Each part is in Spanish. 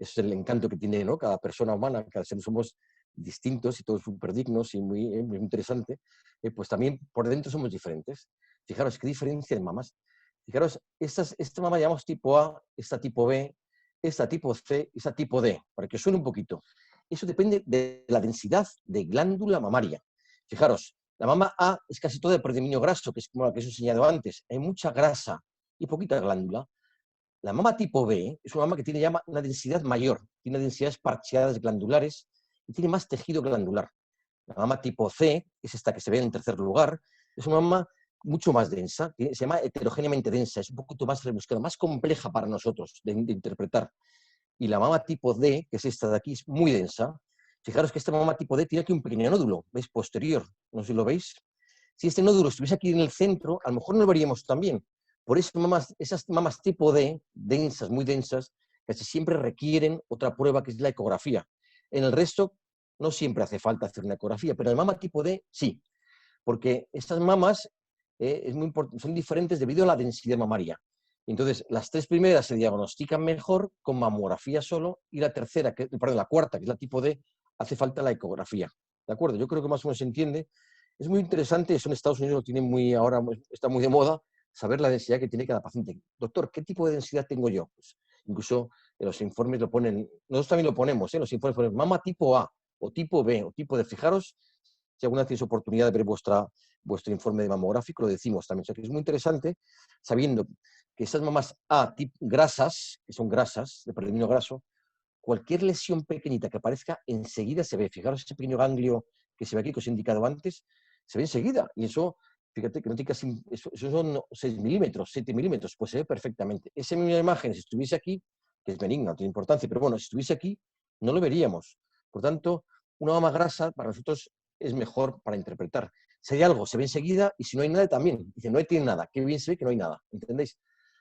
Eso es el encanto que tiene, ¿no? Cada persona humana, cada ser somos distintos y todos súper dignos y muy interesante, pues también por dentro somos diferentes. Fijaros qué diferencia de mamas. Fijaros, esta mama llamamos tipo A, esta tipo B, esta tipo C, esta tipo D, para que os suene un poquito. Eso depende de la densidad de glándula mamaria. Fijaros, la mama A es casi toda de predominio graso, que es como la que os he enseñado antes. Hay mucha grasa y poquita glándula. La mama tipo B es una mama que tiene ya una densidad mayor, tiene densidades parciales glandulares y tiene más tejido glandular. La mama tipo C, que es esta que se ve en tercer lugar, es una mama mucho más densa, se llama heterogéneamente densa, es un poquito más rebuscada, más compleja para nosotros de interpretar. Y la mama tipo D, que es esta de aquí, es muy densa. Fijaros que esta mama tipo D tiene aquí un pequeño nódulo, ¿veis? Posterior, no sé si lo veis. Si este nódulo estuviese aquí en el centro, a lo mejor no lo veríamos tan bien. Por eso esas mamas tipo D, densas, muy densas, casi siempre requieren otra prueba que es la ecografía. En el resto no siempre hace falta hacer una ecografía, pero en la mama tipo D sí, porque estas mamas son diferentes debido a la densidad mamaria. Entonces, las tres primeras se diagnostican mejor con mamografía solo y la tercera, perdón, la cuarta, que es la tipo D, hace falta la ecografía. ¿De acuerdo? Yo creo que más o menos se entiende. Es muy interesante, eso en Estados Unidos lo tienen ahora está muy de moda, saber la densidad que tiene cada paciente. Doctor, ¿qué tipo de densidad tengo yo? Pues, incluso en los informes lo ponen, nosotros también lo ponemos, los informes ponen mama tipo A, o tipo B, o tipo D. Fijaros, si alguna vez tienes oportunidad de ver vuestro informe de mamográfico, lo decimos también. O sea, que es muy interesante, sabiendo que esas mamas A, grasas, que son grasas, de predominio graso, cualquier lesión pequeñita que aparezca, enseguida se ve. Fijaros ese pequeño ganglio que se ve aquí, que os he indicado antes, se ve enseguida. Y eso, fíjate que no tiene casi, eso son 6 milímetros, 7 milímetros, pues se ve perfectamente. Esa misma imagen, si estuviese aquí, que es benigna, no tiene importancia, pero bueno, si estuviese aquí, no lo veríamos. Por tanto, una mama grasa para nosotros es mejor para interpretar. Si hay algo, se ve enseguida, y si no hay nada, también. Dice, no tiene nada, qué bien se ve que no hay nada, ¿entendéis?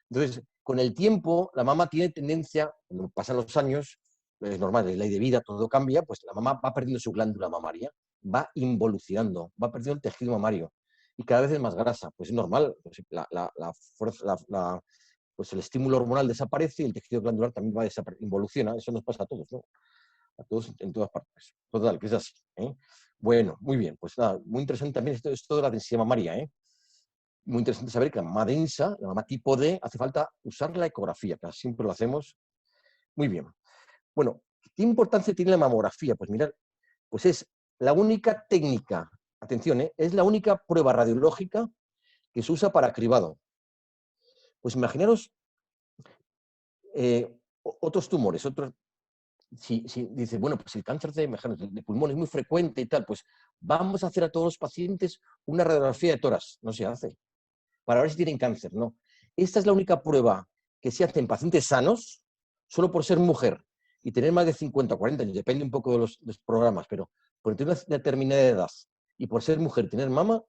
Entonces, con el tiempo, la mama tiene tendencia, cuando pasan los años, es normal, es ley de vida, todo cambia, pues la mama va perdiendo su glándula mamaria, va involucionando, va perdiendo el tejido mamario y cada vez es más grasa. Pues es normal, pues pues el estímulo hormonal desaparece y el tejido glandular también va involuciona. Eso nos pasa a todos, ¿no? A todos en todas partes. Total, que es así. ¿Eh? Bueno, muy bien, pues nada, muy interesante también esto de la densidad mamaria, ¿eh? Muy interesante saber que la mama densa, la mama tipo D, hace falta usar la ecografía, que siempre lo hacemos. Muy bien. Bueno, ¿qué importancia tiene la mamografía? Pues mirad, pues es la única técnica, atención, es la única prueba radiológica que se usa para cribado. Pues imaginaros otros tumores, si dice, bueno, pues el cáncer de pulmón es muy frecuente y tal, pues vamos a hacer a todos los pacientes una radiografía de tórax. No se hace. Para ver si tienen cáncer, no. Esta es la única prueba que se hace en pacientes sanos, solo por ser mujer y tener más de 50 o 40 años, depende un poco de los programas, pero por tener una determinada edad y por ser mujer y tener mama,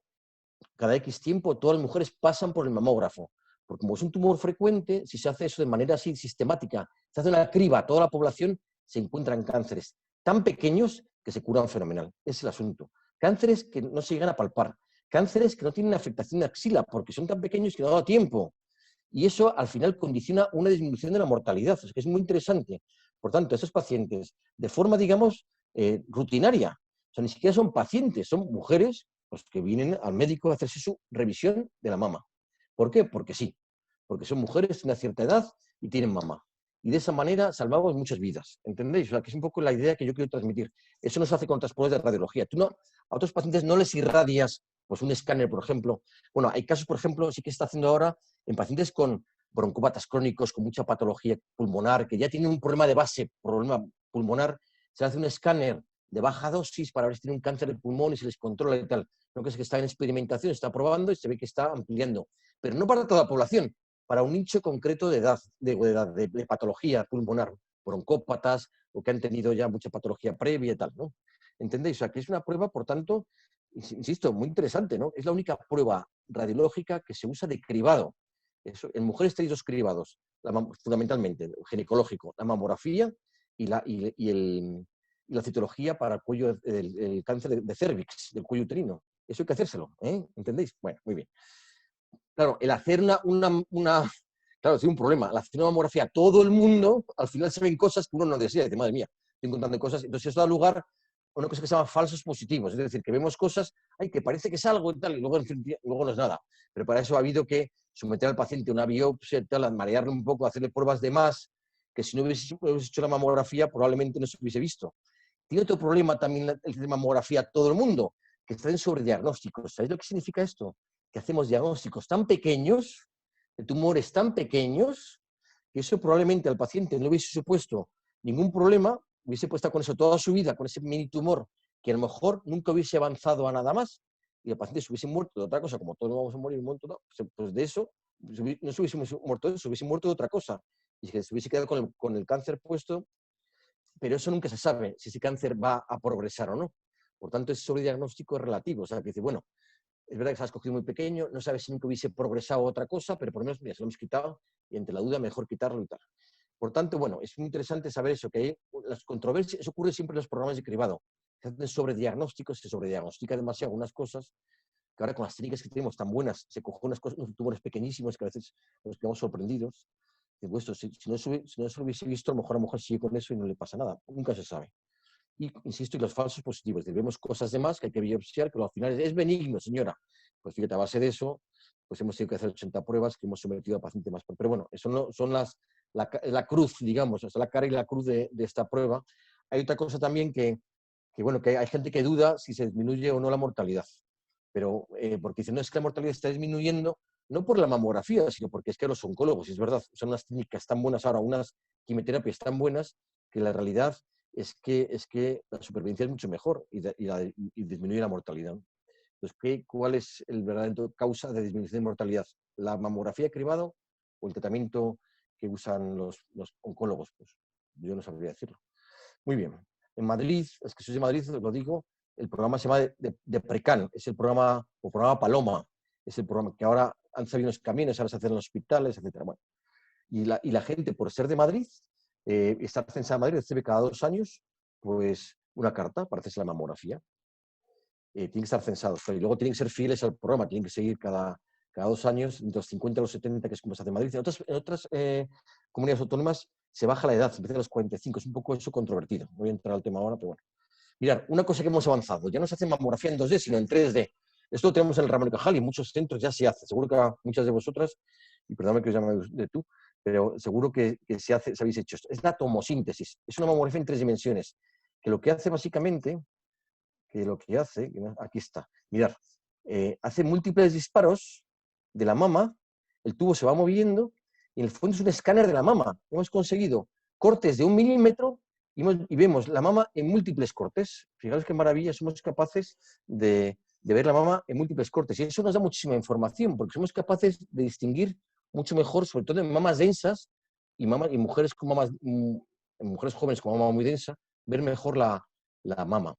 cada X tiempo todas las mujeres pasan por el mamógrafo. Porque como es un tumor frecuente, si se hace eso de manera así sistemática, se hace una criba a toda la población, se encuentran cánceres tan pequeños que se curan fenomenal. Es el asunto. Cánceres que no se llegan a palpar. Cánceres que no tienen afectación de axila porque son tan pequeños que no da tiempo. Y eso al final condiciona una disminución de la mortalidad. Es que es muy interesante. Por tanto, esos pacientes, de forma, digamos, rutinaria, o sea, ni siquiera son pacientes, son mujeres pues, que vienen al médico a hacerse su revisión de la mama. ¿Por qué? Porque sí. Porque son mujeres de una cierta edad y tienen mama. Y de esa manera salvamos muchas vidas. ¿Entendéis? O sea, que es un poco la idea que yo quiero transmitir. Eso no se hace con otras pruebas de radiología. Tú no, a otros pacientes no les irradias pues, un escáner, por ejemplo. Bueno, hay casos, por ejemplo, sí que está haciendo ahora en pacientes con broncópatas crónicos, con mucha patología pulmonar, que ya tienen un problema de base, problema pulmonar, se hace un escáner de baja dosis para ver si tienen un cáncer de pulmón y se les controla y tal. Lo que es que está en experimentación, está probando y se ve que está ampliando. Pero no para toda la población, para un nicho concreto de edad, de patología pulmonar, broncópatas o que han tenido ya mucha patología previa y tal, ¿no? ¿Entendéis? O sea, que es una prueba, por tanto, insisto, muy interesante, ¿no? Es la única prueba radiológica que se usa de cribado. Eso, en mujeres tenéis dos cribados, fundamentalmente, el ginecológico, la mamografía y la citología para el cáncer de cérvix, del cuello uterino. Eso hay que hacérselo, ¿eh? ¿Entendéis? Bueno, muy bien. Claro, el hacer claro, tiene un problema. Al hacer una mamografía todo el mundo, al final se ven cosas que uno no desea. Dice, madre mía, estoy encontrando cosas. Entonces eso da lugar a una cosa que se llama falsos positivos. Es decir, que vemos cosas, ay, que parece que es algo y tal, y luego, luego no es nada. Pero para eso ha habido que someter al paciente a una biopsia, tal, marearle un poco, hacerle pruebas de más, que si no hubiese hecho la mamografía probablemente no se hubiese visto. Tiene otro problema también el de mamografía todo el mundo, que está en sobrediagnósticos. ¿Sabéis lo que significa esto? Que hacemos diagnósticos tan pequeños, de tumores tan pequeños, que eso probablemente al paciente no hubiese supuesto ningún problema, hubiese puesto con eso toda su vida, con ese mini tumor, que a lo mejor nunca hubiese avanzado a nada más, y el paciente se hubiese muerto de otra cosa, como todos vamos a morir un montón, pues de eso, no se hubiese muerto de eso, se hubiese muerto de otra cosa, y que se hubiese quedado con el cáncer puesto, pero eso nunca se sabe, si ese cáncer va a progresar o no. Por tanto, ese sobrediagnóstico es relativo, o sea, que dice, bueno, es verdad que se ha escogido muy pequeño, no sabes si nunca hubiese progresado otra cosa, pero por lo menos mira, se lo hemos quitado y ante la duda mejor quitarlo y tal. Por tanto, bueno, es muy interesante saber eso, que hay las controversias, eso ocurre siempre en los programas de cribado. Se hacen sobrediagnósticos, se sobrediagnostica demasiado algunas cosas, que ahora con las técnicas que tenemos tan buenas, se cogen unos tumores pequeñísimos que a veces nos quedamos sorprendidos. Y, pues, si no se lo hubiese visto, a lo mejor sigue con eso y no le pasa nada. Nunca se sabe. Y, insisto, y los falsos positivos. Vemos cosas de más que hay que biopsiar, pero al final es benigno, señora. Pues fíjate, a base de eso, pues hemos tenido que hacer 80 pruebas que hemos sometido a pacientes más. Pero bueno, eso no, son la cruz, digamos, o sea, la cara y la cruz de esta prueba. Hay otra cosa también bueno, que hay gente que duda si se disminuye o no la mortalidad. Pero porque dicen, no, es que la mortalidad está disminuyendo, no por la mamografía, sino porque es que los oncólogos, y es verdad, usan unas técnicas tan buenas ahora, unas quimioterapias tan buenas, que la realidad es que la supervivencia es mucho mejor y disminuye la mortalidad. Entonces, ¿cuál es el verdadero causa de disminución de mortalidad? ¿La mamografía cribado o el tratamiento que usan los oncólogos? Pues yo no sabría decirlo. Muy bien. En Madrid, es que soy de Madrid, os lo digo, el programa se llama de Precan, es el programa, o programa Paloma, es el programa que ahora han salido los caminos, ahora se hacen en los hospitales, etc. Bueno, y la gente, por ser de Madrid, estar censada en Madrid, recibe cada 2 años pues una carta para hacerse la mamografía. Tienen que estar censados, y luego tienen que ser fieles al programa, tienen que seguir cada 2 años, entre los 50 y los 70, que es como se hace en Madrid. En otras comunidades autónomas se baja la edad, se empieza a los 45, es un poco eso controvertido. No voy a entrar al tema ahora, pero bueno. Mirad, una cosa que hemos avanzado, ya no se hace mamografía en 2D, sino en 3D. Esto lo tenemos en el Ramón y Cajal y en muchos centros ya se hace. Seguro que a muchas de vosotras, y perdóname que os llame de tú, pero seguro que se habéis hecho esto. Es la tomosíntesis, es una mamografía en 3 dimensiones, que lo que hace básicamente, aquí está, mirad, hace múltiples disparos de la mama, el tubo se va moviendo y en el fondo es un escáner de la mama. Hemos conseguido cortes de 1 milímetro y vemos la mama en múltiples cortes. Fijaros qué maravilla, somos capaces de ver la mama en múltiples cortes. Y eso nos da muchísima información, porque somos capaces de distinguir mucho mejor, sobre todo en mamas densas y mujeres con mamas, en mujeres jóvenes con mama muy densa, ver mejor la mama.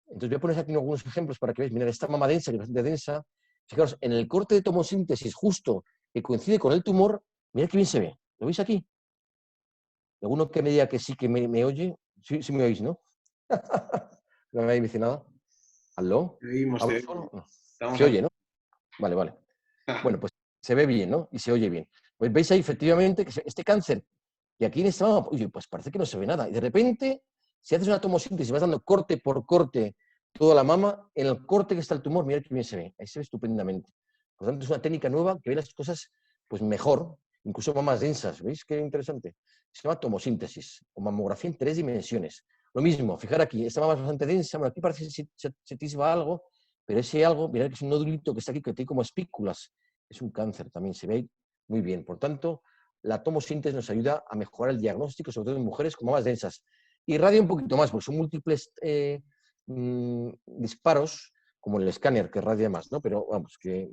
Entonces voy a poner aquí algunos ejemplos para que veáis. Mirad, esta mama densa, que es bastante densa, fijaros, en el corte de tomosíntesis justo que coincide con el tumor, mirad qué bien se ve. ¿Lo veis aquí? Alguno que me diga que sí, que me oye. Sí me oís, ¿no? No me habéis dicho nada. ¿Aló? Te oímos, ¿Hablo te solo? oímos. No. Estamos Se aquí. oye, ¿no? Vale, vale. Bueno, pues se ve bien, ¿no? Y se oye bien. Pues veis ahí efectivamente que este cáncer, y aquí en esta mama, pues parece que no se ve nada. Y de repente, si haces una tomosíntesis y vas dando corte por corte toda la mama, en el corte que está el tumor, mirad qué bien se ve. Ahí se ve estupendamente. Por lo tanto, es una técnica nueva que ve las cosas pues mejor, incluso mamas densas. ¿Veis qué interesante? Se llama tomosíntesis, o mamografía en 3 dimensiones. Lo mismo, fijar aquí, esta mama es bastante densa, bueno, aquí parece que se tisba algo, pero ese algo, mirad que es un nodulito que está aquí, que tiene como espículas. Es un cáncer también, se ve muy bien. Por tanto, la tomosíntesis nos ayuda a mejorar el diagnóstico, sobre todo en mujeres con mamas densas. Y radia un poquito más, porque son múltiples disparos, como el escáner, que radia más, ¿no? Pero vamos, que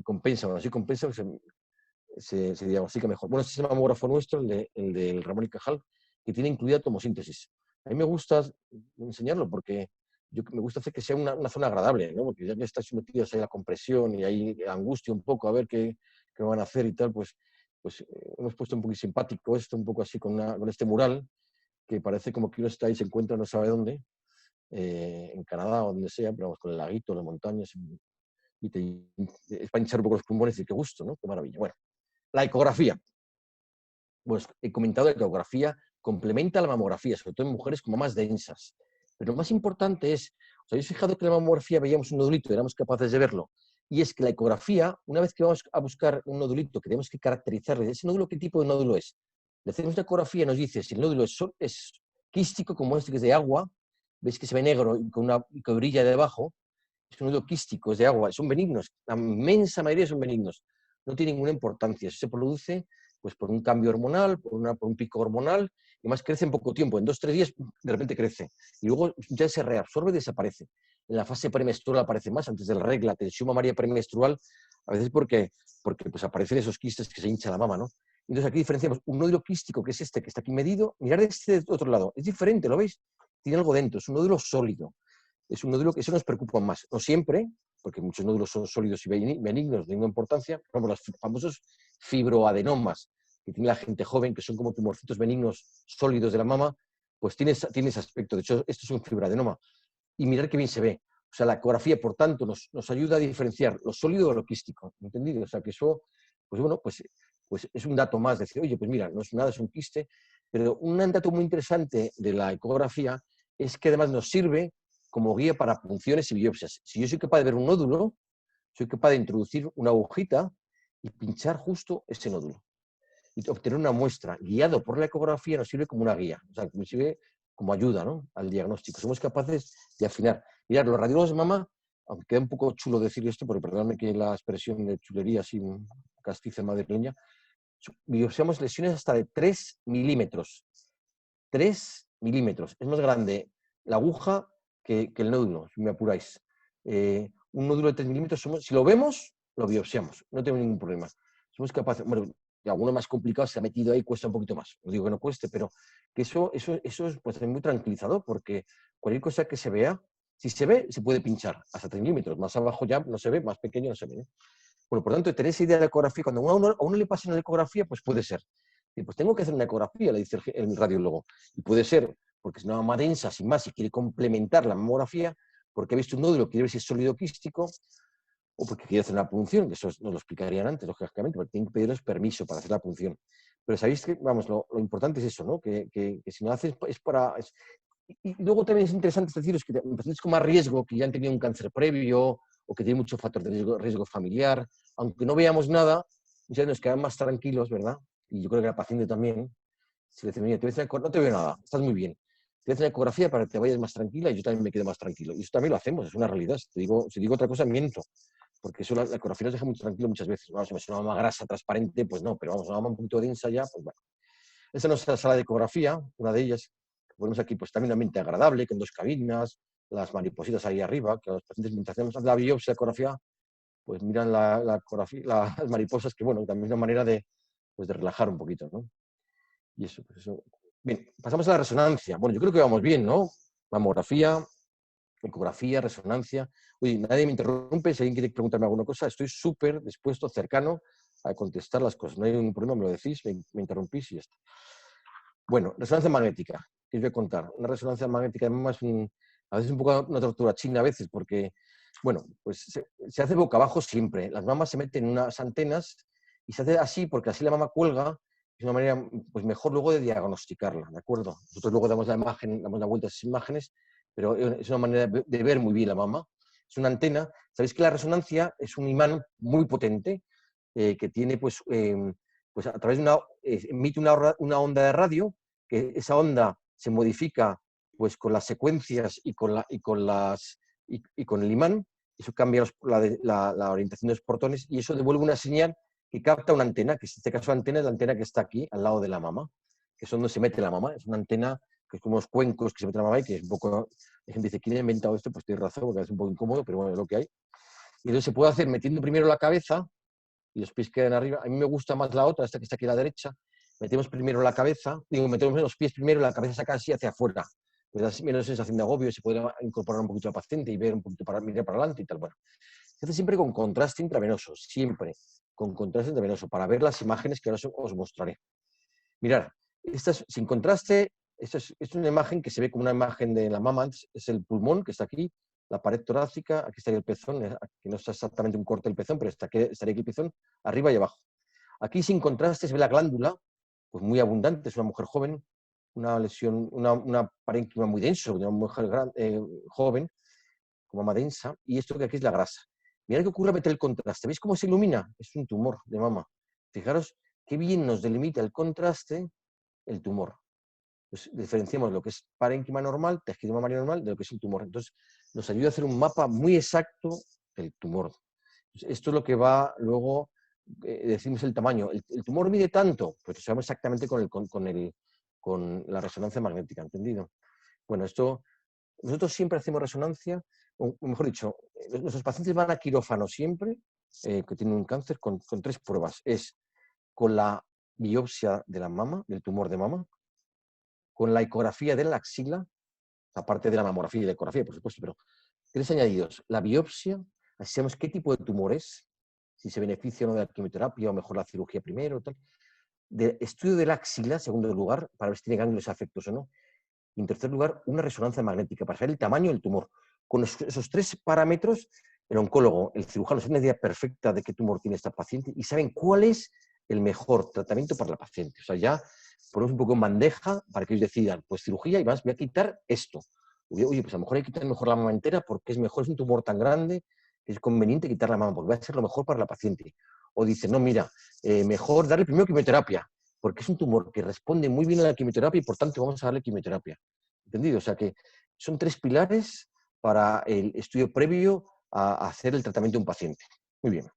compensa, bueno, así compensa, se diagnostica mejor. Bueno, este es el mamógrafo nuestro, el del Ramón y Cajal, que tiene incluida tomosíntesis. A mí me gusta enseñarlo porque me gusta hacer que sea una zona agradable, ¿no? Porque ya que estás sometidos ahí a la compresión y ahí angustia un poco a ver qué van a hacer y tal, pues hemos puesto un poco simpático esto, un poco así con este mural, que parece como que uno está ahí, se encuentra no sabe dónde, en Canadá o donde sea, pero vamos, con el laguito, las montañas, y es para hinchar un poco los pulmones y qué gusto, ¿no? Qué maravilla. Bueno, la ecografía. Pues he comentado que la ecografía complementa la mamografía, sobre todo en mujeres como más densas. Pero lo más importante es, ¿os habéis fijado que en la mamografía veíamos un nodulito y éramos capaces de verlo? Y es que la ecografía, una vez que vamos a buscar un nodulito, que tenemos que caracterizarle, ese nódulo, ¿qué tipo de nódulo es? Le hacemos una ecografía y nos dice si el nódulo es quístico, como este que es de agua, veis que se ve negro y que brilla debajo, es un nódulo quístico, es de agua, son benignos, la inmensa mayoría son benignos, no tiene ninguna importancia, eso se produce pues, por un cambio hormonal, por un pico hormonal, y más crece en poco tiempo, en 2 o 3 días de repente crece, y luego ya se reabsorbe y desaparece. En la fase premenstrual aparece más, antes de la regla, tensión mamaria premenstrual, a veces porque pues, aparecen esos quistes que se hincha la mama, ¿no? Entonces aquí diferenciamos un nódulo quístico, que es este que está aquí medido, mirad este de otro lado, es diferente, ¿lo veis? Tiene algo dentro, es un nódulo sólido. Es un nódulo que eso nos preocupa más, no siempre, porque muchos nódulos son sólidos y benignos, de ninguna importancia, como los famosos fibroadenomas que tiene la gente joven, que son como tumorcitos benignos sólidos de la mama, pues tiene ese aspecto. De hecho, esto es un fibroadenoma. Y mirar qué bien se ve. O sea, la ecografía, por tanto, nos ayuda a diferenciar lo sólido de lo quístico. ¿Entendido? O sea, que eso, pues bueno, pues es un dato más. Decir, oye, pues mira, no es nada, es un quiste. Pero un dato muy interesante de la ecografía es que además nos sirve como guía para punciones y biopsias. Si yo soy capaz de ver un nódulo, soy capaz de introducir una agujita y pinchar justo ese nódulo. Y obtener una muestra guiado por la ecografía nos sirve como una guía, o sea, nos sirve como ayuda, ¿no?, al diagnóstico. Somos capaces de afinar. Mirad, los radiólogos de mama, aunque queda un poco chulo decir esto, porque perdóname que la expresión de chulería sin castiza madrileña, biopsiamos lesiones hasta de 3 milímetros. 3 milímetros. Es más grande la aguja que el nódulo, si me apuráis. Un nódulo de 3 milímetros, si lo vemos, lo biopsiamos. No tengo ningún problema. Somos capaces, bueno, y alguno más complicado se ha metido ahí, cuesta un poquito más. No digo que no cueste, pero que eso es pues, muy tranquilizador, porque cualquier cosa que se vea, si se ve, se puede pinchar hasta 3 milímetros. Más abajo ya no se ve, más pequeño no se ve. Bueno, por tanto, tener esa idea de la ecografía, cuando a uno le pasa una ecografía, pues puede ser. Y pues tengo que hacer una ecografía, le dice el radiólogo. Y puede ser porque es una mama densa, sin más, y quiere complementar la mamografía, porque ha visto un nódulo, quiere ver si es sólido quístico, o porque quiere hacer una punción, que eso nos lo explicarían antes, lógicamente, porque tienen que pedirles permiso para hacer la punción. Pero sabéis que, vamos, lo importante es eso, ¿no? Que si no haces es para... y luego también es interesante deciros que pacientes con más riesgo, que ya han tenido un cáncer previo, o que tienen mucho factor de riesgo familiar, aunque no veamos nada, ya nos quedan más tranquilos, ¿verdad? Y yo creo que la paciente también, si le dicen, mira, no te veo nada, estás muy bien. Te voy a hacer una ecografía para que te vayas más tranquila y yo también me quedo más tranquilo. Y eso también lo hacemos, es una realidad. Si digo otra cosa, miento. Porque eso la ecografía nos deja muy tranquilo muchas veces. Vamos, si me suena una mama grasa, transparente, pues no, pero vamos, una mama un poquito densa ya, pues bueno. Esta es nuestra sala de ecografía, una de ellas. Ponemos aquí pues también un ambiente agradable, con 2 cabinas, las maripositas ahí arriba, que los pacientes mientras hacemos la biopsia, la ecografía, pues miran las mariposas, que bueno, también es una manera pues, de relajar un poquito, ¿no? Y eso, pues eso. Bien, pasamos a la resonancia. Bueno, yo creo que vamos bien, ¿no? Mamografía, ecografía, resonancia. Oye, nadie me interrumpe, si alguien quiere preguntarme alguna cosa, estoy súper dispuesto, cercano a contestar las cosas. No hay ningún problema, me lo decís, me interrumpís y ya está. Bueno, resonancia magnética, ¿qué os voy a contar? Una resonancia magnética de mama es a veces un poco una tortura china, a veces, porque, bueno, pues se hace boca abajo siempre. Las mamas se meten en unas antenas y se hace así porque así la mama cuelga. Es una manera pues, mejor luego de diagnosticarla, ¿de acuerdo? Nosotros luego damos la imagen, damos la vuelta a esas imágenes, pero es una manera de ver muy bien la mama. Es una antena. Sabéis que la resonancia es un imán muy potente que tiene, pues a través de emite una onda de radio, que esa onda se modifica pues con las secuencias y con el imán, eso cambia la orientación de los protones y eso devuelve una señal que capta una antena, que en este caso la antena es la antena que está aquí, al lado de la mama, que es donde se mete la mama, es una antena que es como los cuencos que se mete la mama y que es un poco, la gente dice, ¿quién ha inventado esto? Pues tiene razón, porque es un poco incómodo, pero bueno, es lo que hay. Y entonces se puede hacer metiendo primero la cabeza y los pies quedan arriba. A mí me gusta más la otra, esta que está aquí a la derecha. Metemos primero la cabeza, metemos los pies primero y la cabeza saca así hacia afuera. Me da menos sensación de agobio, se puede incorporar un poquito al paciente y ver un poquito mirar para adelante y tal. Bueno, se hace siempre con contraste intravenoso, siempre con contraste intravenoso, para ver las imágenes que ahora os mostraré. Mirad, sin contraste, esto es una imagen que se ve como una imagen de la mama, es el pulmón que está aquí, la pared torácica, aquí estaría el pezón, aquí no está exactamente un corte del pezón, pero estaría aquí el pezón, arriba y abajo. Aquí sin contraste se ve la glándula, pues muy abundante, es una mujer joven, una lesión, una parénquima muy denso, de una mujer joven, con mama densa, y esto que aquí es la grasa. Mirad qué ocurre a meter el contraste. ¿Veis cómo se ilumina? Es un tumor de mama. Fijaros qué bien nos delimita el contraste el tumor. Pues diferenciamos lo que es parénquima normal, tejido mamario normal, de lo que es el tumor. Entonces, nos ayuda a hacer un mapa muy exacto del tumor. Entonces, esto es lo que va luego, decimos el tamaño. El tumor mide tanto, pues lo sabemos exactamente con la resonancia magnética, ¿entendido? Bueno, nosotros siempre hacemos resonancia, o mejor dicho, nuestros pacientes van a quirófano siempre, que tienen un cáncer, con 3 pruebas. Es con la biopsia de la mama, del tumor de mama, con la ecografía de la axila, aparte de la mamografía y la ecografía, por supuesto, pero 3 añadidos. La biopsia, así sabemos qué tipo de tumor es, si se beneficia o no de la quimioterapia, o mejor la cirugía primero, tal. De estudio de la axila, segundo lugar, para ver si tiene ganglios afectos o no. Y en tercer lugar, una resonancia magnética para saber el tamaño del tumor. Con esos 3 parámetros, el oncólogo, el cirujano, tiene una idea perfecta de qué tumor tiene esta paciente y saben cuál es el mejor tratamiento para la paciente. O sea, ya ponemos un poco en bandeja para que ellos decidan, pues cirugía y más, voy a quitar esto. Oye, pues a lo mejor hay que quitar mejor la mama entera porque es mejor, es un tumor tan grande que es conveniente quitar la mama porque va a ser lo mejor para la paciente. O dice, no, mira, mejor darle primero quimioterapia porque es un tumor que responde muy bien a la quimioterapia y por tanto vamos a darle quimioterapia. ¿Entendido? O sea que son 3 pilares para el estudio previo a hacer el tratamiento de un paciente. Muy bien.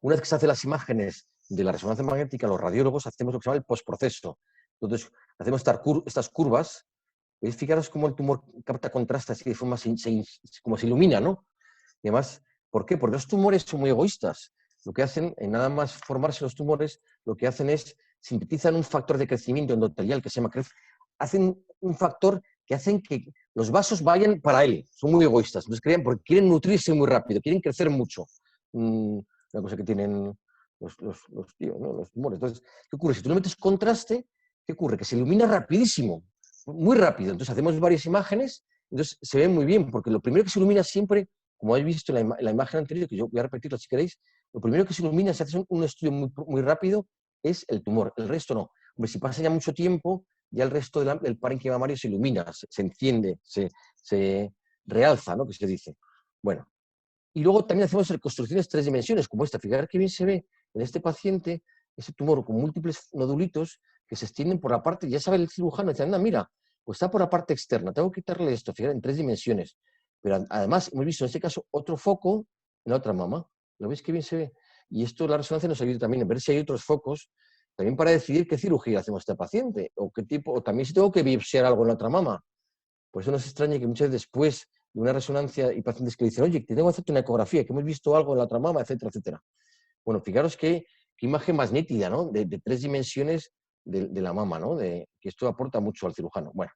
Una vez que se hacen las imágenes de la resonancia magnética, los radiólogos hacemos lo que se llama el postproceso. Entonces, hacemos estas curvas. ¿Veis? Fijaros cómo el tumor capta contraste así de forma, como se ilumina, ¿no? Y además, ¿por qué? Porque los tumores son muy egoístas. Lo que hacen, en nada más formarse los tumores, lo que hacen es sintetizan un factor de crecimiento endotelial que se llama CREF, hacen un factor que hacen que los vasos vayan para él. Son muy egoístas. Entonces crean porque quieren nutrirse muy rápido, quieren crecer mucho. Una cosa que tienen los tumores. Entonces, ¿qué ocurre? Si tú le metes contraste, ¿qué ocurre? Que se ilumina rapidísimo, muy rápido. Entonces hacemos varias imágenes, entonces se ve muy bien, porque lo primero que se ilumina siempre, como habéis visto en la imagen anterior, que yo voy a repetirlo si queréis, lo primero que se ilumina, si haces un estudio muy rápido, es el tumor, el resto no. Hombre, si pasa ya mucho tiempo, ya el resto del parénquima mamario se ilumina, se enciende, se realza, ¿no? Que se dice. Bueno, y luego también hacemos reconstrucciones 3 dimensiones, como esta. Fijar que bien se ve en este paciente ese tumor con múltiples nodulitos que se extienden por la parte, ya sabe el cirujano, dice, anda, mira, pues está por la parte externa, tengo que quitarle esto, fijar en 3 dimensiones. Pero además hemos visto en este caso otro foco en la otra mama. ¿Lo veis que bien se ve? Y esto la resonancia nos ayuda también a ver si hay otros focos, también para decidir qué cirugía hacemos a este paciente, o qué tipo, o también si tengo que biopsiar algo en la otra mama. Por eso no se extraña que muchas veces después de una resonancia y pacientes que dicen, oye, que tengo que hacerte una ecografía, que hemos visto algo en la otra mama, etcétera, etcétera. Bueno, fijaros qué imagen más nítida, ¿no? De 3 dimensiones de la mama, ¿no? Que esto aporta mucho al cirujano. Bueno,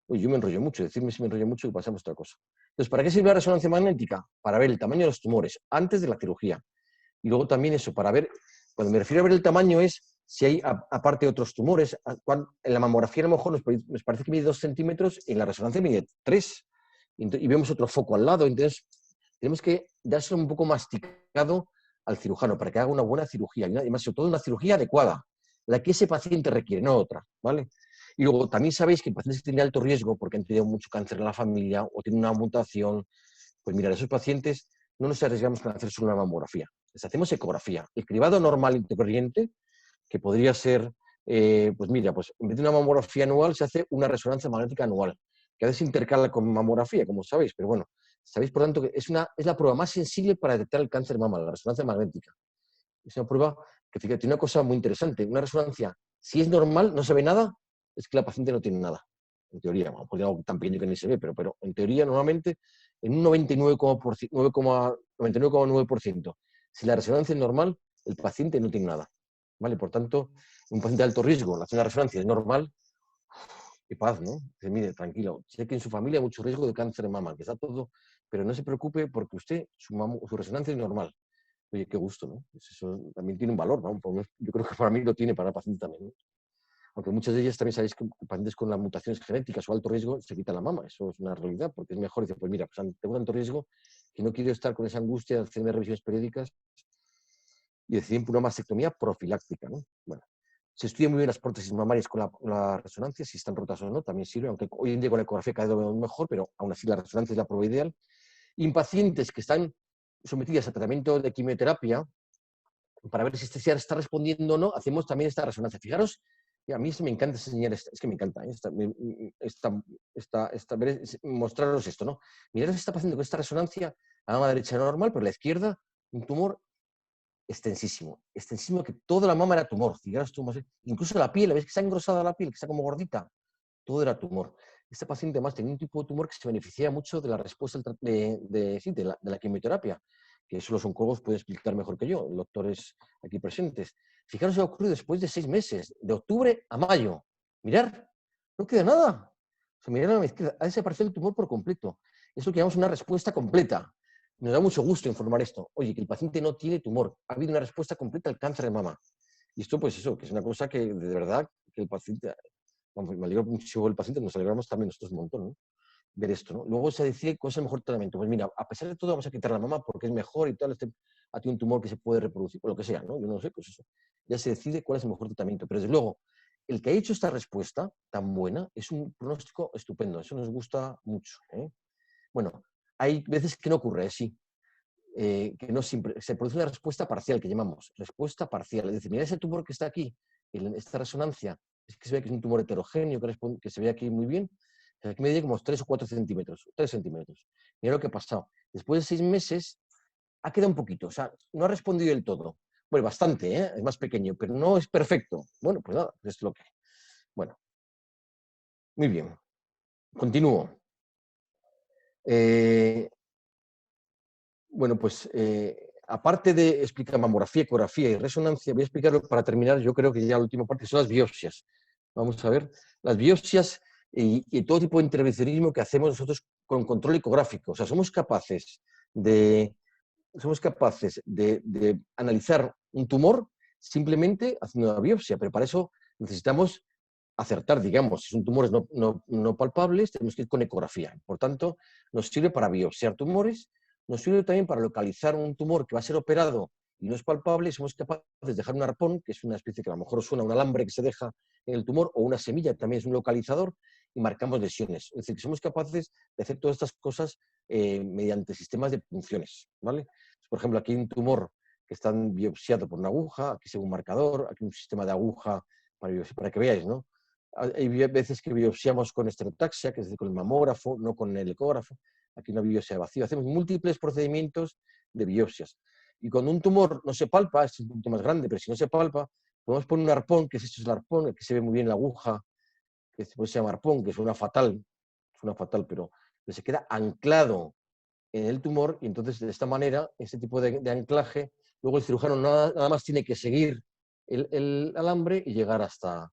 yo me enrollo mucho, decirme si me enrollo mucho y pasamos a otra cosa. Entonces, ¿para qué sirve la resonancia magnética? Para ver el tamaño de los tumores antes de la cirugía. Y luego también eso, para ver, cuando me refiero a ver el tamaño es si hay aparte otros tumores. En la mamografía a lo mejor nos parece que mide 2 centímetros, y en la resonancia mide 3. Y vemos otro foco al lado. Entonces, tenemos que dárselo un poco masticado al cirujano para que haga una buena cirugía. Y además, sobre todo, una cirugía adecuada, la que ese paciente requiere, no otra. ¿Vale? Y luego también sabéis que pacientes que tienen alto riesgo porque han tenido mucho cáncer en la familia o tienen una mutación, pues mira, esos pacientes no nos arriesgamos con hacer solo una mamografía. Les hacemos ecografía. El cribado normal y corriente, que podría ser, pues mira, pues en vez de una mamografía anual se hace una resonancia magnética anual, que a veces se intercala con mamografía, como sabéis, pero bueno, sabéis por tanto que es la prueba más sensible para detectar el cáncer de mama, la resonancia magnética. Es una prueba que, fíjate, tiene una cosa muy interesante. Una resonancia, si es normal, no se ve nada, es que la paciente no tiene nada. En teoría, bueno, porque algo tan pequeño que ni se ve, pero en teoría, normalmente, en un 99,9%, si la resonancia es normal, el paciente no tiene nada. ¿Vale? Por tanto, un paciente de alto riesgo, la hace una resonancia es normal, qué paz, ¿no? Dice, mire, tranquilo, sé que en su familia hay mucho riesgo de cáncer de mama, que está todo, pero no se preocupe porque usted, su resonancia es normal. Oye, qué gusto, ¿no? Pues eso también tiene un valor, ¿no? Yo creo que para mí lo tiene, para el paciente también, ¿no? Aunque muchas de ellas también sabéis que pacientes con las mutaciones genéticas o alto riesgo se quitan la mama. Eso es una realidad, porque es mejor. Dice, pues mira, pues tengo tanto riesgo que no quiero estar con esa angustia de hacerme revisiones periódicas y deciden por una mastectomía profiláctica, ¿no? Bueno, Se estudian muy bien las prótesis mamarias con la resonancia, si están rotas o no, también sirve, aunque hoy en día con la ecografía cada vez lo vemos mejor, pero aún así la resonancia es la prueba ideal. Y en pacientes que están sometidas a tratamiento de quimioterapia, para ver si este está respondiendo o no, hacemos también esta resonancia. Fijaros, a mí me encanta enseñar, es que me encanta mostraros esto, ¿no? Mirad si está pasando con esta resonancia, la mama derecha normal, pero la izquierda un tumor extensísimo, extensísimo, que toda la mama era tumor. Fijaros tú, incluso la piel, ¿ves que está engrosada la piel, que está como gordita? Todo era tumor. Este paciente además tenía un tipo de tumor que se beneficia mucho de la respuesta de la quimioterapia, que eso los oncólogos pueden explicar mejor que yo, doctores aquí presentes. Fijaros, ha ocurrido después de 6 meses, de octubre a mayo. Mirar, no queda nada. O sea, mirar a la izquierda, ha desaparecido el tumor por completo. Es lo que llamamos una respuesta completa. Nos da mucho gusto informar esto. Oye, que el paciente no tiene tumor. Ha habido una respuesta completa al cáncer de mama. Y esto, pues eso, que es una cosa que de verdad, que el paciente, me alegro mucho el paciente, nos alegramos también nosotros un montón, ¿no? Ver esto, ¿no? Luego se decide cuál es el mejor tratamiento. Pues mira, a pesar de todo vamos a quitar la mama porque es mejor y tal, ha tenido un tumor que se puede reproducir, o lo que sea, ¿no? Yo no sé, pues eso. Ya se decide cuál es el mejor tratamiento. Pero desde luego, el que ha hecho esta respuesta tan buena es un pronóstico estupendo. Eso nos gusta mucho, ¿eh? Bueno, hay veces que no ocurre, sí. Que no siempre, se produce una respuesta parcial, que llamamos respuesta parcial. Es decir, mira ese tumor que está aquí, en esta resonancia, es que se ve que es un tumor heterogéneo, que se ve aquí muy bien, aquí me diría como 3 o 4 centímetros, 3 centímetros. Mira lo que ha pasado. Después de 6 meses, ha quedado un poquito, o sea, no ha respondido del todo. Bueno, bastante, ¿eh? Es más pequeño, pero no es perfecto. Bueno, pues nada, es lo que... Bueno, muy bien. Continúo. Bueno, pues aparte de explicar mamografía, ecografía y resonancia, voy a explicarlo para terminar, yo creo que ya la última parte son las biopsias. Vamos a ver, las biopsias y todo tipo de intervencionismo que hacemos nosotros con control ecográfico. O sea, somos capaces de analizar un tumor simplemente haciendo una biopsia, pero para eso necesitamos acertar, digamos, si son tumores no palpables, tenemos que ir con ecografía. Por tanto, nos sirve para biopsiar tumores, nos sirve también para localizar un tumor que va a ser operado y no es palpable, y somos capaces de dejar un arpón, que es una especie que a lo mejor suena a un alambre que se deja en el tumor, o una semilla, que también es un localizador, y marcamos lesiones. Es decir, que somos capaces de hacer todas estas cosas mediante sistemas de punciones, ¿vale? Por ejemplo, aquí hay un tumor que está biopsiado por una aguja, aquí según un marcador, aquí un sistema de aguja para que veáis, ¿no? Hay veces que biopsiamos con estereotaxia, que es decir, con el mamógrafo, no con el ecógrafo. Aquí una biopsia de vacío. Hacemos múltiples procedimientos de biopsias. Y cuando un tumor no se palpa, es un poquito más grande, pero si no se palpa, podemos poner un arpón, que es el arpón, que se ve muy bien la aguja, que se llama arpón, que es una fatal, pero que se queda anclado en el tumor, y entonces de esta manera, ese tipo de anclaje, luego el cirujano nada más tiene que seguir el alambre y llegar hasta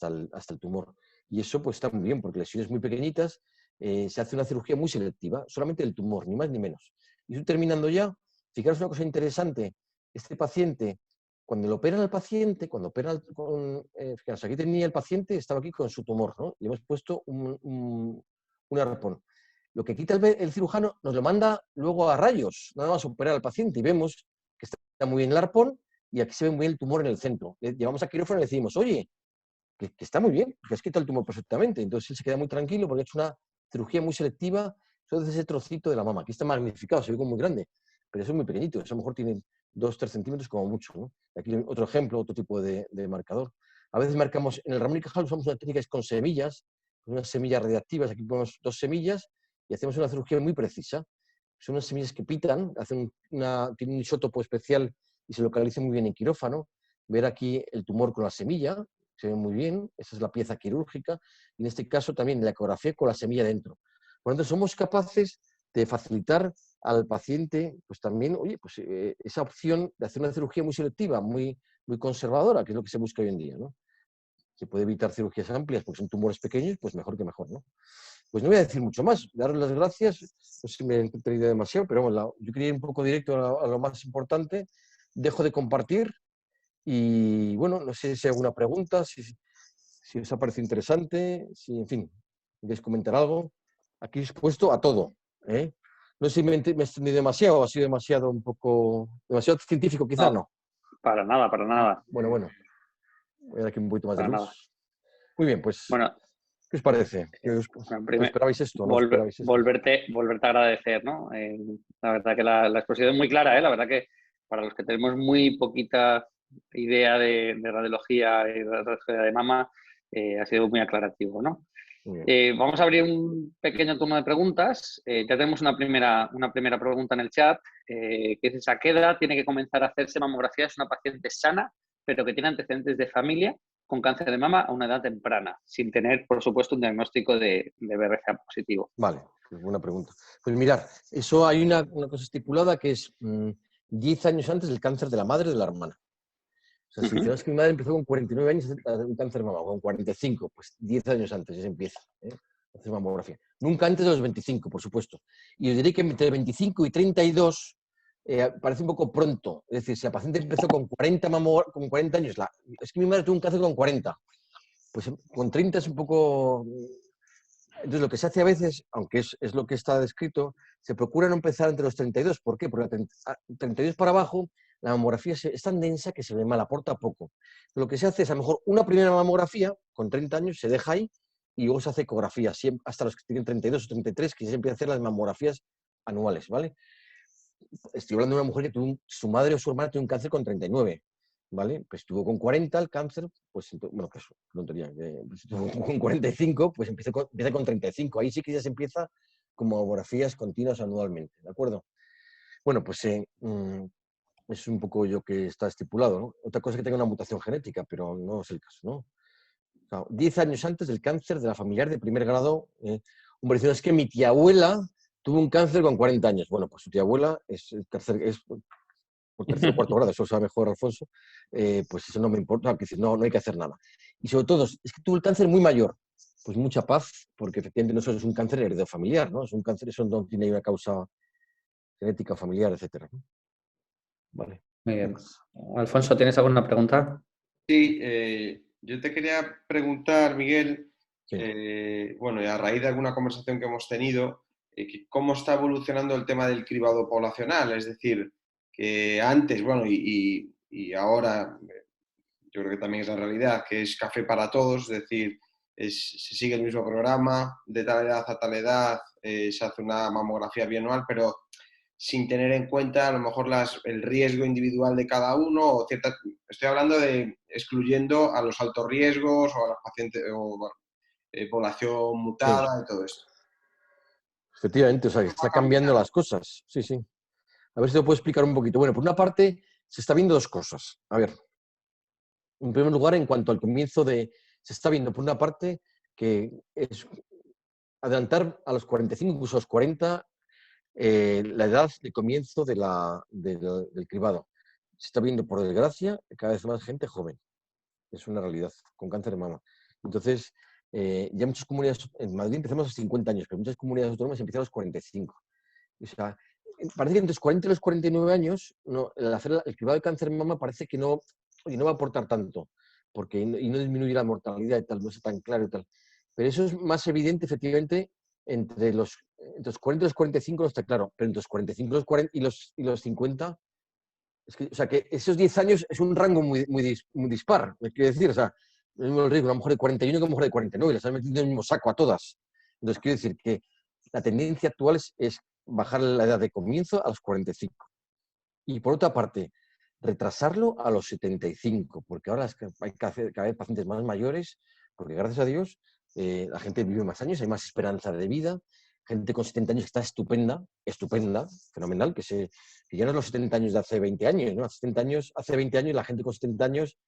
el tumor. Y eso pues está muy bien, porque lesiones muy pequeñitas, se hace una cirugía muy selectiva, solamente del tumor, ni más ni menos. Y estoy terminando ya. Fijaros una cosa interesante, este paciente, cuando lo operan al paciente, fijaros, aquí tenía el paciente, estaba aquí con su tumor, ¿no? Le hemos puesto un arpón. Lo que quita el cirujano nos lo manda luego a rayos, nada más operar al paciente, y vemos que está muy bien el arpón, y aquí se ve muy bien el tumor en el centro. Le llevamos a quirófano y le decimos, oye, que está muy bien, que has quitado el tumor perfectamente. Entonces él se queda muy tranquilo porque ha hecho una cirugía muy selectiva sobre ese trocito de la mama. Aquí está magnificado, se ve como muy grande, pero eso es muy pequeñito, eso a lo mejor tiene 2-3 centímetros como mucho, ¿no? Aquí otro ejemplo, otro tipo de marcador. A veces marcamos, en el Ramón y Cajal usamos una técnica que es con semillas, unas semillas radiactivas, aquí ponemos 2 semillas y hacemos una cirugía muy precisa. Son unas semillas que pitan, tienen un isótopo especial y se localiza muy bien en quirófano. Ver aquí el tumor con la semilla, se ve muy bien, esa es la pieza quirúrgica, y en este caso también la ecografía con la semilla dentro. Por lo tanto, somos capaces de facilitar al paciente, pues también, oye, pues esa opción de hacer una cirugía muy selectiva, muy conservadora, que es lo que se busca hoy en día, ¿no? Se puede evitar cirugías amplias porque son tumores pequeños, pues mejor que mejor, ¿no? Pues no voy a decir mucho más, daros las gracias, no sé si me he entretenido demasiado, pero bueno, yo quería ir un poco directo a lo más importante, dejo de compartir y bueno, no sé si hay alguna pregunta, si os ha parecido interesante, si, en fin, queréis comentar algo. Aquí expuesto a todo, ¿eh? No sé si me he extendido demasiado, o ha sido demasiado científico, quizá No, no. para nada, para nada. Bueno. Voy a dar aquí un poquito más de Para nada. luz. Muy bien, pues, Bueno, ¿qué os parece? ¿Os esperabais esto o no esperabais esto? volverte a agradecer, ¿no? La verdad que la exposición es muy clara, ¿eh? La verdad que para los que tenemos muy poquita idea de radiología y de radiología de mama, ha sido muy aclarativo, ¿no? Muy bien. Vamos a abrir un pequeño turno de preguntas. Ya tenemos una primera pregunta en el chat, que dice: ¿a qué edad tiene que comenzar a hacerse mamografía? Es una paciente sana, pero que tiene antecedentes de familia con cáncer de mama a una edad temprana, sin tener, por supuesto, un diagnóstico de BRCA positivo. Vale, pues buena pregunta. Pues mirar, eso hay una cosa estipulada que es 10 años antes del cáncer de la madre o de la hermana. O sea, si decimos que mi madre empezó con 49 años a tener un cáncer de mama, con 45, pues 10 años antes ya se empieza a hacer mamografía. Nunca antes de los 25, por supuesto. Y os diré que entre 25 y 32 parece un poco pronto. Es decir, si la paciente empezó con 40 años, es que mi madre tuvo un cáncer con 40, pues con 30 es un poco... Entonces, lo que se hace a veces, aunque es lo que está descrito, se procura no empezar entre los 32. ¿Por qué? Porque a 32 para abajo la mamografía es tan densa que se ve mal, aporta poco. Lo que se hace es, a lo mejor, una primera mamografía con 30 años, se deja ahí y luego se hace ecografía, hasta los que tienen 32 o 33, que se empieza a hacer las mamografías anuales, ¿vale? Estoy hablando de una mujer que su madre o su hermana tuvo un cáncer con 39. ¿Vale? Pues tuvo con 40 el cáncer, pues, bueno, pues, tontería, pues, tuvo con 45, pues empieza con 35. Ahí sí que ya se empieza con mamografías continuas anualmente, ¿de acuerdo? Bueno, pues es un poco lo que está estipulado, ¿no? Otra cosa es que tenga una mutación genética, pero no es el caso, ¿no? O sea, 10 años antes del cáncer de la familiar de primer grado, hombre, dice: es que mi tía abuela tuvo un cáncer con 40 años. Bueno, pues su tía abuela es por tercer o cuarto grado, eso lo sabe mejor Alfonso, pues eso no me importa, no hay que hacer nada. Y sobre todo, es que tuvo el cáncer muy mayor, pues mucha paz, porque efectivamente no solo es un cáncer heredofamiliar, ¿no? Es un cáncer, eso no tiene una causa genética, familiar, etcétera, ¿no? Vale. Muy bien. Alfonso, ¿tienes alguna pregunta? Sí, yo te quería preguntar, Miguel, Sí. bueno, y a raíz de alguna conversación que hemos tenido, cómo está evolucionando el tema del cribado poblacional. Es decir, que antes, bueno, y ahora, yo creo que también es la realidad, que es café para todos, es decir, se sigue el mismo programa, de tal edad a tal edad se hace una mamografía bianual, pero sin tener en cuenta a lo mejor el riesgo individual de cada uno, o estoy hablando de excluyendo a los altos riesgos o a los pacientes o bueno, población Sí. mutada y todo esto. Efectivamente, o sea, que está cambiando las cosas. Sí, sí. A ver si lo puedo explicar un poquito. Bueno, por una parte, se está viendo dos cosas. A ver, en primer lugar, en cuanto al comienzo se está viendo, por una parte, que es adelantar a los 45, incluso a los 40, la edad de comienzo del cribado. Se está viendo, por desgracia, cada vez más gente joven. Es una realidad, con cáncer de mama. Entonces, ya muchas comunidades, en Madrid empezamos a los 50 años, pero muchas comunidades autónomas empiezan a los 45. O sea, parece que entre los 40 y los 49 años, no, el cribado de cáncer de mama parece que no va a aportar tanto, porque y no disminuye la mortalidad y tal, no es tan claro y tal. Pero eso es más evidente, efectivamente, entre los 40 y los 45 no está claro, pero entre los 45 y los 50, o sea, que esos 10 años es un rango muy dispar, quiero decir, o sea, el mismo riesgo, una mujer de 41 que una mujer de 49, las han metido en el mismo saco a todas. Entonces, quiero decir que la tendencia actual es bajar la edad de comienzo a los 45. Y por otra parte, retrasarlo a los 75, porque ahora hay cada vez pacientes más mayores, porque gracias a Dios la gente vive más años, hay más esperanza de vida, gente con 70 años que está estupenda, fenomenal, que ya no es los 70 años de hace 20 años, ¿no? Hace 20 años la gente con 70 años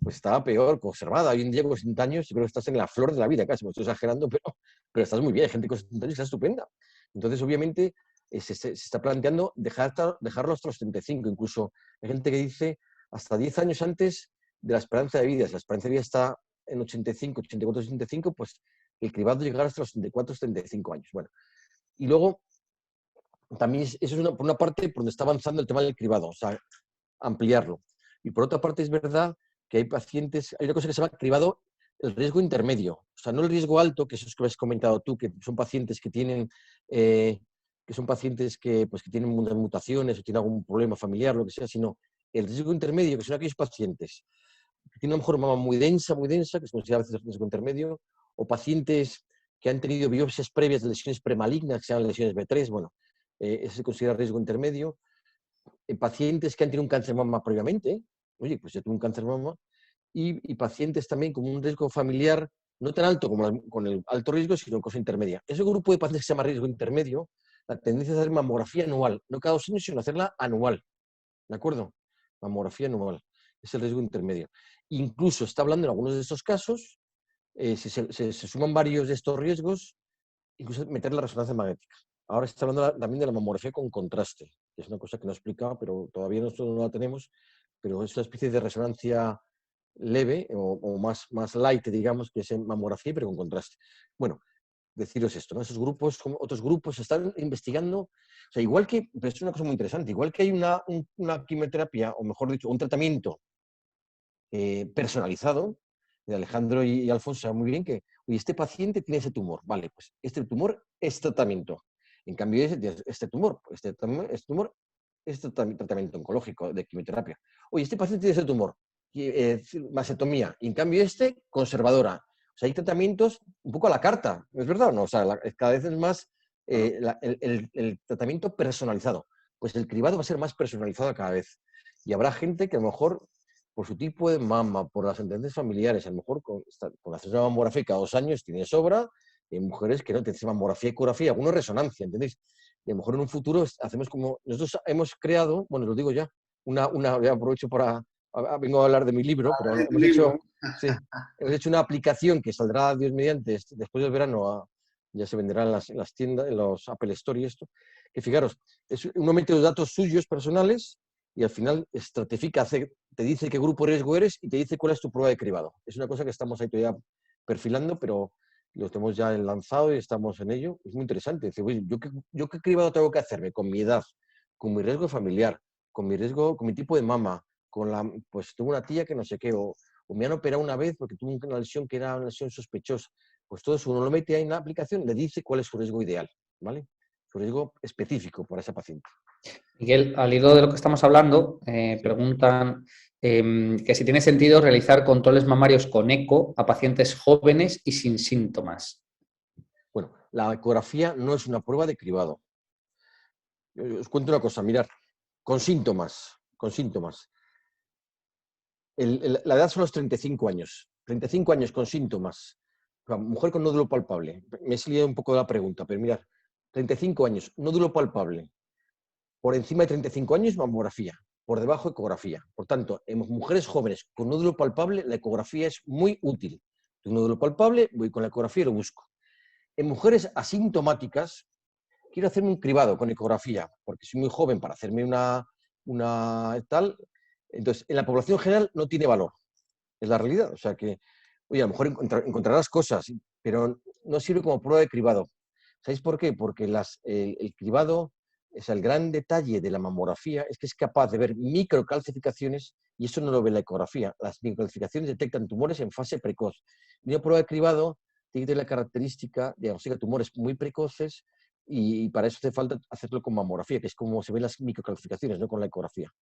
pues estaba peor conservada. Hoy en día con 70 años yo creo que estás en la flor de la vida, casi, me estoy exagerando, pero estás muy bien, hay gente con 70 años que está estupenda. Entonces, obviamente, se está planteando dejarlo hasta los 75. Incluso hay gente que dice hasta 10 años antes de la esperanza de vida. Si la esperanza de vida está en 85, 84, 85, pues el cribado llegará hasta los 74, 75 años. Bueno, y luego, también eso es por una parte por donde está avanzando el tema del cribado, o sea, ampliarlo. Y por otra parte, es verdad que hay una cosa que se llama cribado, el riesgo intermedio. O sea, no el riesgo alto, que eso es que has comentado tú, que son pacientes que tienen, pues, que tienen muchas mutaciones o tienen algún problema familiar, lo que sea, sino el riesgo intermedio, que son aquellos pacientes que tienen a lo mejor mama muy densa, que se considera a veces riesgo intermedio, o pacientes que han tenido biopsias previas de lesiones premalignas, que se llaman lesiones B3, bueno, ese se considera riesgo intermedio. Pacientes que han tenido un cáncer de mama previamente, oye, pues yo tuve un cáncer de mama, y pacientes también con un riesgo familiar no tan alto como con el alto riesgo, sino en cosa intermedia. Ese grupo de pacientes que se llama riesgo intermedio, la tendencia es hacer mamografía anual, no cada 2 años, sino hacerla anual, ¿de acuerdo? Mamografía anual, es el riesgo intermedio. Incluso está hablando en algunos de estos casos, si se suman varios de estos riesgos, incluso meter la resonancia magnética. Ahora está hablando también de la mamografía con contraste, que es una cosa que no he explicado, pero todavía nosotros no la tenemos, pero es una especie de resonancia leve o más light, digamos, que es en mamografía, pero con contraste. Bueno, deciros esto, ¿no? Esos grupos, como otros grupos, están investigando, o sea, igual que, pero es una cosa muy interesante, igual que hay una quimioterapia, o mejor dicho, un tratamiento personalizado, de Alejandro y Alfonso saben muy bien que, oye, este paciente tiene ese tumor, vale, pues este tumor es tratamiento. En cambio, este tumor es tratamiento oncológico de quimioterapia. Oye, este paciente tiene ese tumor, mastectomía, y en cambio conservadora. O sea, hay tratamientos un poco a la carta, ¿es verdad o no? O sea, cada vez es más el tratamiento personalizado. Pues el cribado va a ser más personalizado cada vez. Y habrá gente que a lo mejor, por su tipo de mama, por las antecedentes familiares, a lo mejor con hacer una mamografía cada 2 años tiene sobra, y hay mujeres que no tienen mamografía, ecografía, algunos resonancia, ¿entendéis? Y a lo mejor en un futuro hacemos como, nosotros hemos creado, bueno, lo digo ya, ya aprovecho para, vengo a hablar de mi libro, pero sí, hemos hecho una aplicación que saldrá, Dios mediante, después del verano, ya se venderá en las tiendas, en los Apple Store y esto, que fijaros, uno mete los datos suyos personales y al final estratifica, te dice qué grupo de riesgo eres y te dice cuál es tu prueba de cribado. Es una cosa que estamos ahí todavía perfilando, pero lo tenemos ya lanzado y estamos en ello. Es muy interesante. Dice, oye, ¿yo qué cribado tengo que hacerme? Con mi edad, con mi riesgo familiar, con mi riesgo, con mi tipo de mama, pues tengo una tía que no sé qué, o me han operado una vez porque tuve una lesión que era una lesión sospechosa. Pues todo eso uno lo mete ahí en la aplicación, le dice cuál es su riesgo ideal, ¿vale? Su riesgo específico para esa paciente. Miguel, al hilo de lo que estamos hablando, preguntan que si tiene sentido realizar controles mamarios con eco a pacientes jóvenes y sin síntomas. Bueno, la ecografía no es una prueba de cribado. Os cuento una cosa, mirad, con síntomas. La edad son los 35 años. 35 años con síntomas. Mujer con nódulo palpable. Me he salido un poco de la pregunta, pero mirad, 35 años, nódulo palpable. Por encima de 35 años, mamografía. Por debajo, ecografía. Por tanto, en mujeres jóvenes con nódulo palpable, la ecografía es muy útil. Un nódulo palpable, voy con la ecografía y lo busco. En mujeres asintomáticas, quiero hacerme un cribado con ecografía, porque soy muy joven para hacerme una tal. Entonces, en la población general no tiene valor. Es la realidad. O sea que, oye, a lo mejor encontrarás cosas, pero no sirve como prueba de cribado. ¿Sabéis por qué? Porque el cribado, o sea, el gran detalle de la mamografía es que es capaz de ver microcalcificaciones y eso no lo ve la ecografía. Las microcalcificaciones detectan tumores en fase precoz. Y una prueba de cribado tiene que tener la característica de diagnosticar tumores muy precoces y para eso hace falta hacerlo con mamografía, que es como se ven las microcalcificaciones, no con la ecografía.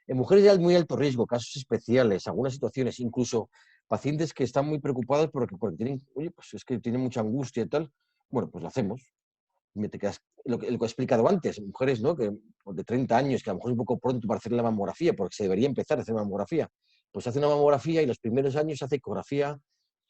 En mujeres ya de muy alto riesgo, casos especiales, algunas situaciones, incluso pacientes que están muy preocupados porque tienen, oye, pues es que tienen mucha angustia y tal, bueno, pues lo hacemos. Lo que he explicado antes, mujeres, ¿no?, que de 30 años, que a lo mejor es un poco pronto para hacer la mamografía, porque se debería empezar a hacer mamografía, pues hace una mamografía y los primeros años hace ecografía,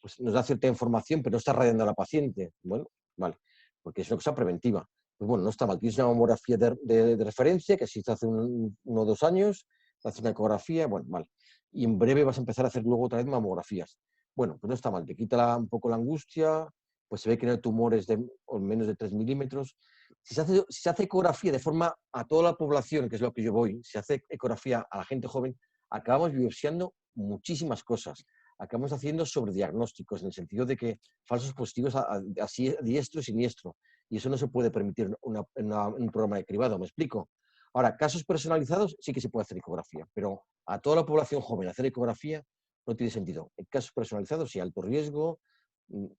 pues nos da cierta información, pero no está radiando a la paciente. Bueno, vale, porque es una cosa preventiva. Pues bueno, no está mal. Tienes una mamografía de referencia, que si se hace 1 o 2 años, haces una ecografía, bueno, vale. Y en breve vas a empezar a hacer luego otra vez mamografías. Bueno, pues no está mal, te quita un poco la angustia, pues se ve que no hay tumores de menos de 3 milímetros. Si se hace ecografía de forma a toda la población, que es lo que yo voy, si se hace ecografía a la gente joven, acabamos biopsiando muchísimas cosas. Acabamos haciendo sobrediagnósticos, en el sentido de que falsos positivos así diestro y siniestro. Y eso no se puede permitir en un programa de cribado, ¿me explico? Ahora, casos personalizados sí que se puede hacer ecografía, pero a toda la población joven hacer ecografía no tiene sentido. En casos personalizados sí, alto riesgo,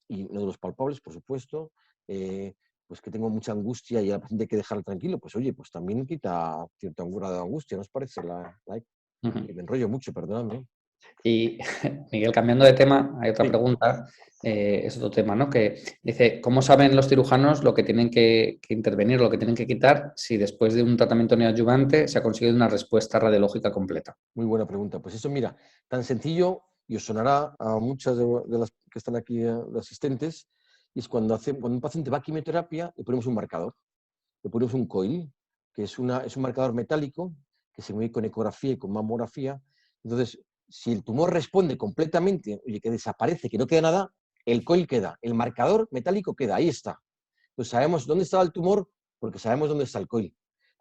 y nódulos palpables, por supuesto, pues que tengo mucha angustia y a la paciente hay que dejarla tranquilo, pues oye, pues también quita cierto grado de angustia, ¿no os parece? Me enrollo mucho, perdóname. Y Miguel, cambiando de tema, hay otra Sí. pregunta, es otro tema, ¿no? Que dice, ¿cómo saben los cirujanos lo que tienen que intervenir, lo que tienen que quitar si después de un tratamiento neoadyuvante se ha conseguido una respuesta radiológica completa? Muy buena pregunta. Pues eso, mira, tan sencillo y os sonará a muchas de las que están aquí de asistentes, y es cuando un paciente va a quimioterapia, le ponemos un marcador, le ponemos un coil, que es un marcador metálico que se mide con ecografía y con mamografía. Entonces, si el tumor responde completamente, oye, que desaparece, que no queda nada, el coil queda, el marcador metálico queda, ahí está. Entonces sabemos dónde estaba el tumor porque sabemos dónde está el coil.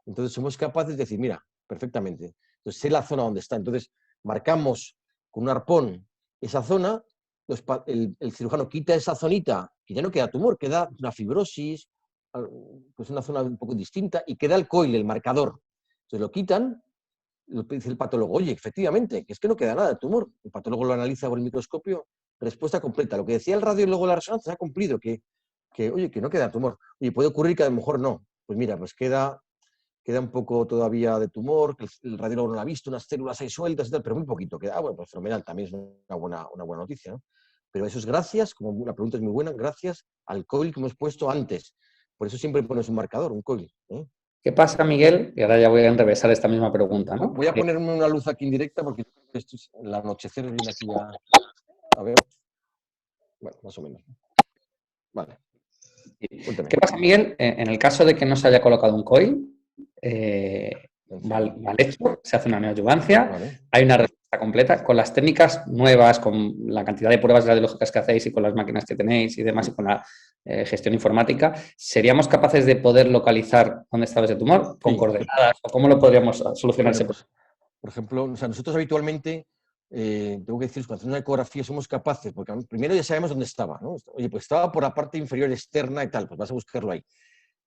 Entonces somos capaces de decir, mira, perfectamente. Entonces sé la zona donde está. Entonces marcamos con un arpón esa zona, el cirujano quita esa zonita, que ya no queda tumor, queda una fibrosis, pues una zona un poco distinta, y queda el coil, el marcador. Entonces lo quitan, lo dice el patólogo, oye, efectivamente, que es que no queda nada de tumor. El patólogo lo analiza por el microscopio, respuesta completa. Lo que decía el radiólogo de la resonancia se ha cumplido, oye, que no queda tumor. Oye, puede ocurrir que a lo mejor no. Pues mira, pues queda un poco todavía de tumor, que el radiólogo no lo ha visto, unas células ahí sueltas y tal, pero muy poquito queda. Bueno, pues fenomenal, también es una buena noticia, ¿no? Pero eso es gracias, como la pregunta es muy buena, gracias al coil que hemos puesto antes. Por eso siempre pones un marcador, un coil, ¿eh? ¿Qué pasa, Miguel? Y ahora ya voy a enrevesar esta misma pregunta, ¿no? Voy a ponerme una luz aquí indirecta porque esto es, el anochecer viene aquí a ver. Bueno, más o menos. Vale. Cuéntame. ¿Qué pasa, Miguel? En el caso de que no se haya colocado un coil, mal hecho, se hace una neoadyuvancia, Vale. hay una respuesta completa. Con las técnicas nuevas, con la cantidad de pruebas radiológicas que hacéis y con las máquinas que tenéis y demás, y con la gestión informática, ¿seríamos capaces de poder localizar dónde estaba ese tumor con Sí. coordenadas? ¿O cómo lo podríamos solucionar ese Bueno, problema? pues, por ejemplo, o sea, nosotros habitualmente, tengo que decir, cuando hacemos una ecografía somos capaces, porque primero ya sabemos dónde estaba, ¿no? Oye, pues estaba por la parte inferior externa y tal, pues vas a buscarlo ahí.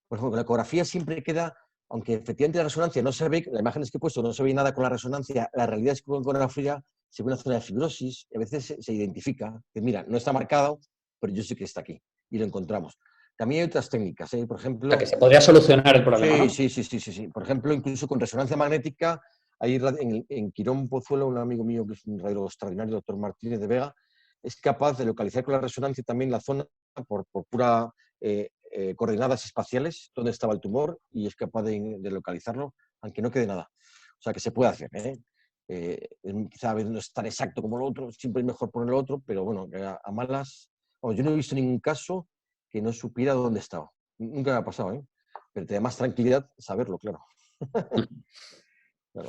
Por ejemplo, con la ecografía siempre queda, aunque efectivamente la resonancia no se ve, las imágenes que he puesto no se ve nada con la resonancia, la realidad es que con la ecografía se ve una zona de fibrosis y a veces se identifica, que mira, no está marcado, pero yo sé que está aquí y lo encontramos. También hay otras técnicas, ¿eh? Por O ejemplo, sea, que se podría solucionar el problema, ¿no? sí. Por ejemplo, incluso con resonancia magnética, hay en Quirón Pozuelo, un amigo mío que es un radiólogo extraordinario, doctor Martínez de Vega, es capaz de localizar con la resonancia también la zona por pura coordenadas espaciales, donde estaba el tumor, y es capaz de localizarlo, aunque no quede nada. O sea, que se puede hacer, ¿eh? Quizá a veces no es tan exacto como lo otro, siempre es mejor poner lo otro, pero bueno, a malas... Bueno, yo no he visto ningún caso que no supiera dónde estaba. Nunca me ha pasado, ¿eh? Pero te da más tranquilidad saberlo, claro. Claro.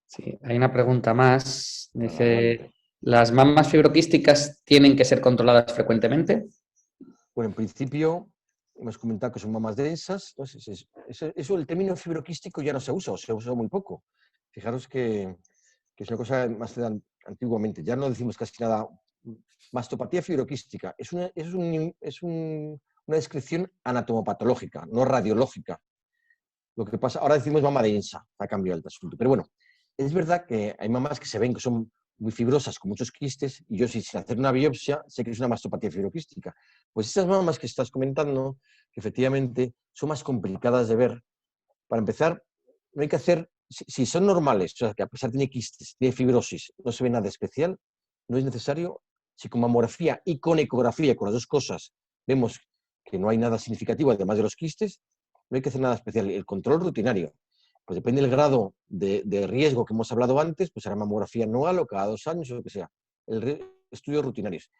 Sí, hay una pregunta más. Dice, Adelante. ¿las mamas fibroquísticas tienen que ser controladas frecuentemente? Bueno, en principio, hemos comentado que son mamas densas. Entonces, eso, el término fibroquístico ya no se usa, o se usa muy poco. Fijaros que es una cosa más de antiguamente. Ya no decimos casi nada. Mastopatía fibroquística una descripción anatomopatológica, no radiológica. Lo que pasa, ahora decimos mama densa, ha cambiado el asunto. Pero bueno, es verdad que hay mamas que se ven que son muy fibrosas, con muchos quistes, y yo sin hacer una biopsia sé que es una mastopatía fibroquística. Pues esas mamas que estás comentando, que efectivamente son más complicadas de ver. Para empezar, no hay que hacer, si son normales, o sea, que a pesar de tener quistes, de fibrosis, no se ve nada especial, no es necesario, si con mamografía y con ecografía, con las dos cosas, vemos que no hay nada significativo, además de los quistes, no hay que hacer nada especial. El control rutinario, pues depende del grado de riesgo que hemos hablado antes, pues será mamografía anual o cada 2 años o lo que sea. Estudios rutinarios.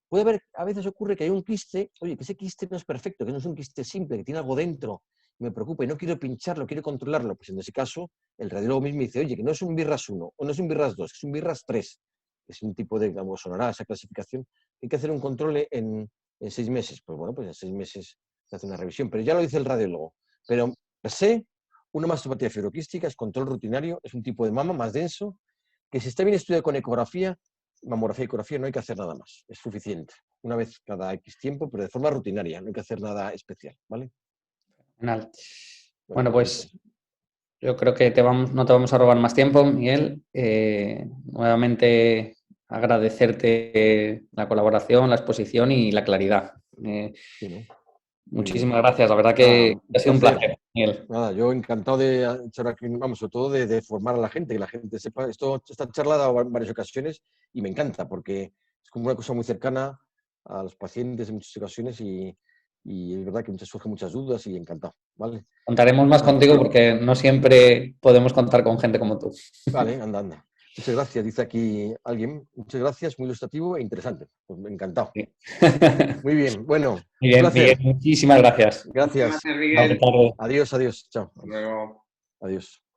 Puede haber, a veces ocurre que hay un quiste, oye, que ese quiste no es perfecto, que no es un quiste simple, que tiene algo dentro, me preocupa y no quiero pincharlo, quiero controlarlo. Pues en ese caso, el radiólogo mismo dice, oye, que no es un BIRRAS 1 o no es un BIRRAS 2, es un BIRRAS 3. Es un tipo de, como sonará esa clasificación. Hay que hacer un control en 6 meses. Pues bueno, pues en 6 meses se hace una revisión. Pero ya lo dice el radiólogo. Pero per se, una mastopatía fibroquística es control rutinario, es un tipo de mama más denso, que si está bien estudiado con ecografía, mamografía y ecografía, no hay que hacer nada más. Es suficiente. Una vez cada X tiempo, pero de forma rutinaria. No hay que hacer nada especial, ¿vale? Bueno, pues yo creo que no te vamos a robar más tiempo, Miguel. Nuevamente agradecerte la colaboración, la exposición y la claridad. Sí, ¿no? Muchísimas gracias, la verdad que Nada, ha sido un placer. placer, Miguel. Nada, yo encantado de echar aquí, vamos, sobre todo de formar a la gente, que la gente sepa. Esta charla ha dado en varias ocasiones y me encanta porque es como una cosa muy cercana a los pacientes en muchas ocasiones y es verdad que surgen muchas dudas y encantado, ¿vale? Contaremos más Nada, pues, contigo porque no siempre podemos contar con gente como tú. vale, anda, anda. Muchas gracias, dice aquí alguien. Muchas gracias, muy ilustrativo e interesante. Pues encantado. Sí. Muy bien, bueno, Muy un bien, placer. Miguel, muchísimas gracias. Gracias. Muchas gracias, Buenas Miguel. tardes. Adiós, adiós. Chao. Hasta luego. Adiós.